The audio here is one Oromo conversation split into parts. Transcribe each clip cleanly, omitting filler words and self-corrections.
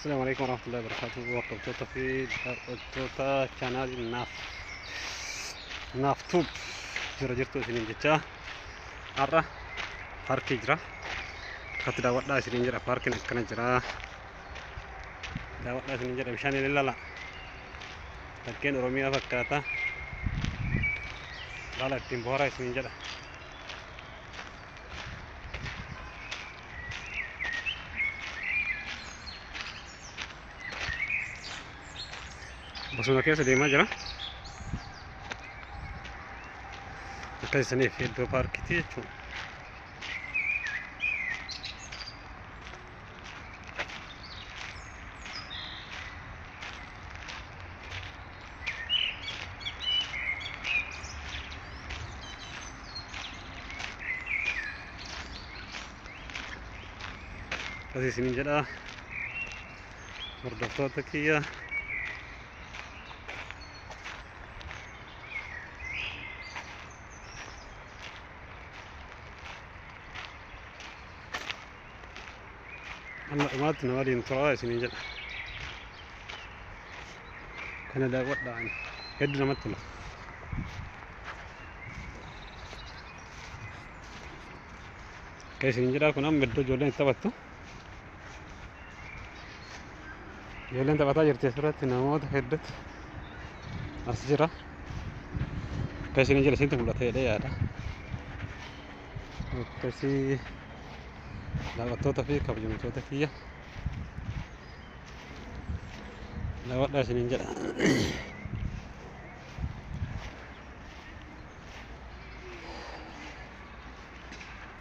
السلام عليكم ورحمة الله وبركاته. وقفتوتا في وقفتوتا channel naaf tube jira jirtu isiniin jecha har'a paarkii jira. Akkatti daawwadhaa isiniin jedha. Paarkiin akkana jira. Daawwadhaa isiniin jedha. Bishaan ilaalaa. Bakkeen Oromiyaa fakkaata. Laala ittiin bohaaraa isiniin jedha. Bosona keessa deemaa jira. Akka isiniif iddoo paarkiiti jechuudha. Akkasii isiniin jedha. Hordoftoota kiyya. Amma dhumaatti nama waliin turaa isiniin jedha. Kana daawwadhaan hedduu namatti tola. Akka isiniin jedha kun amma iddoo ijoolleen itti taphattu. Ijoolleen taphataa jirti asirratti namoota hedduutu as jira. Akka isiniin jedha isinitti mul'ata jedhee yaada. Akkasii daawwattoota fi kabajamtoota kiyya daawwadhaa isiniin jedha.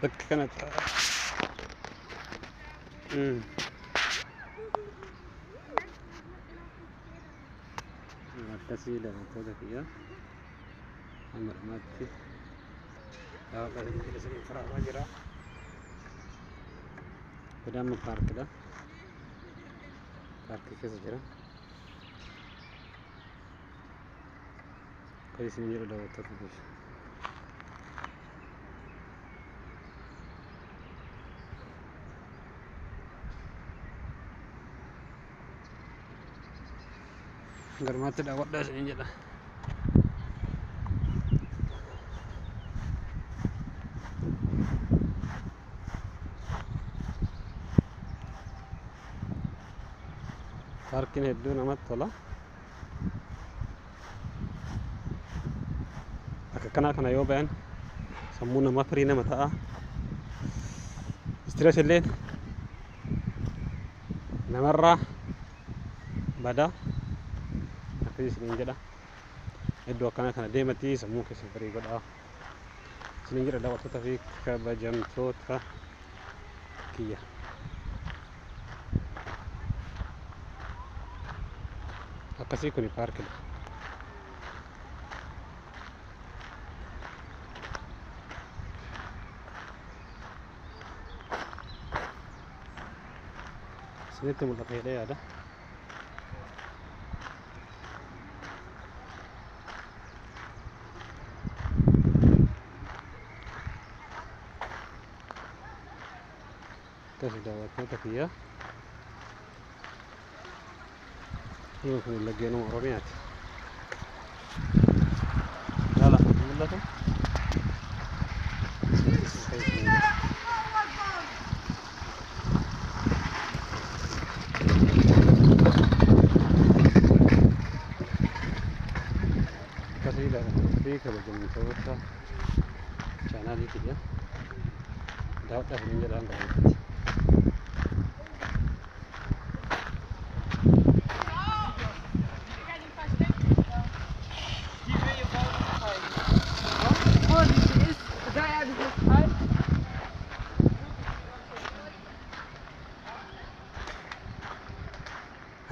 Bakka kanatti akkasii daawwattoota kiyya amma dhumaatti daawwadhaa isiniin jedha. Isiniin faramaa jira. Pedama parkida. Park keessa jira. Kan isiniin jedhu daawwattoota kiyya. Garmaatti daawwadhaa isiniin jedha. Paarkiin hedduu namatti tola. Akka kana yoo ba'an sammuu namaa firii nama ta'a. Stress illee namarraa bada. Akkasii isiniin jedha. Iddoo akkana kana deematti sammuu keessa firii godhaa isiniin jedha daawwattoota fi kabajamtoota kiyya. Akkasii kuni paarkidha. Isinitti mul'ata jedhee yaada. Akkasii daawwattoota kiyya. Kun laggeenuma Oromiyaati. Laala mul'ata. Akkasii fi kabajamtoota chaanaalii kiyya daawwadhaa isiniin jedhaan gaariidha.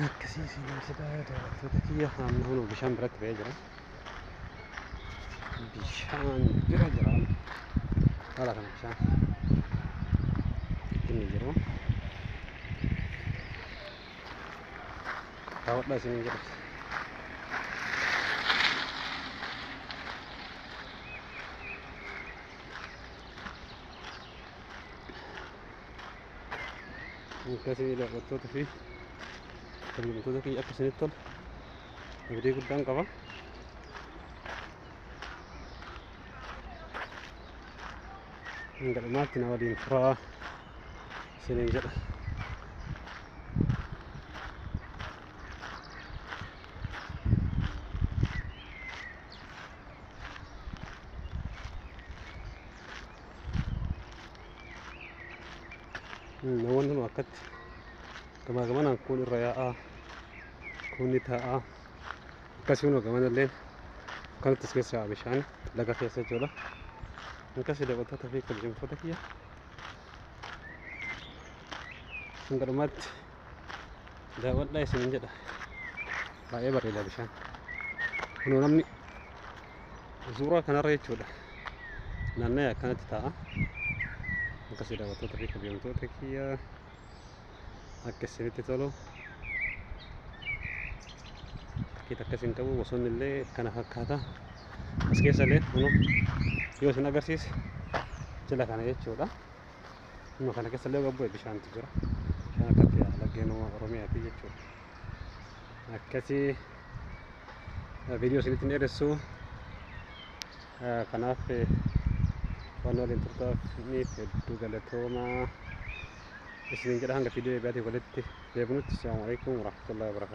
Akkasii isiniin jedha daawwattoota kiyya. Amma kun bishaan biratti ba'ee jira. Bishaan bira jira. Haala kana bishaan inni jiru. Daawwadhaa isiniin jedha. Akkasii daawwattoota fi kabajamtoota kiyya akka isinitti tolu abdii guddaan qaba. Hanga dhumaatti na waliin turaa isiniin jedha. Namoonni nu akkatti gamaa gamanaan kun irra yaa'aa kun ni taa'aa akkasuma gamanallee kanatti as keessa yaa'a bishaan laga keessa jechuudha. Akkasii daawwattoota fi kabajamtoota kiyya hanga dhumaatti daawwadhaa isiniin jedha. Baay'ee bareeda bishaan kunoo namni suuraa kanarra jechuudha naanna'ee akkanatti taa'a. Akkasii daawwattoota fi kabajamtoota kiyya akka isinitti tolu bakkeetti akkasiin qabu bosonni illee kana fakkaata. As keessa illee kunoo yoo isin agarsiise jala kana jechuudha. Amma kana keessa illee gabbu'e bishaantu jira. Bishaan akkatti laggeen Oromiyaati jechuudha. Akkasii viidiyoo isinitti dheeressu kanaaf waan waliin turtaaniif hedduu galatoomaa isiniin jedha. Hanga viidiyoo biraatti walitti deebinutti. Assalaamu alaikum warahmatullahi wabarakatuh.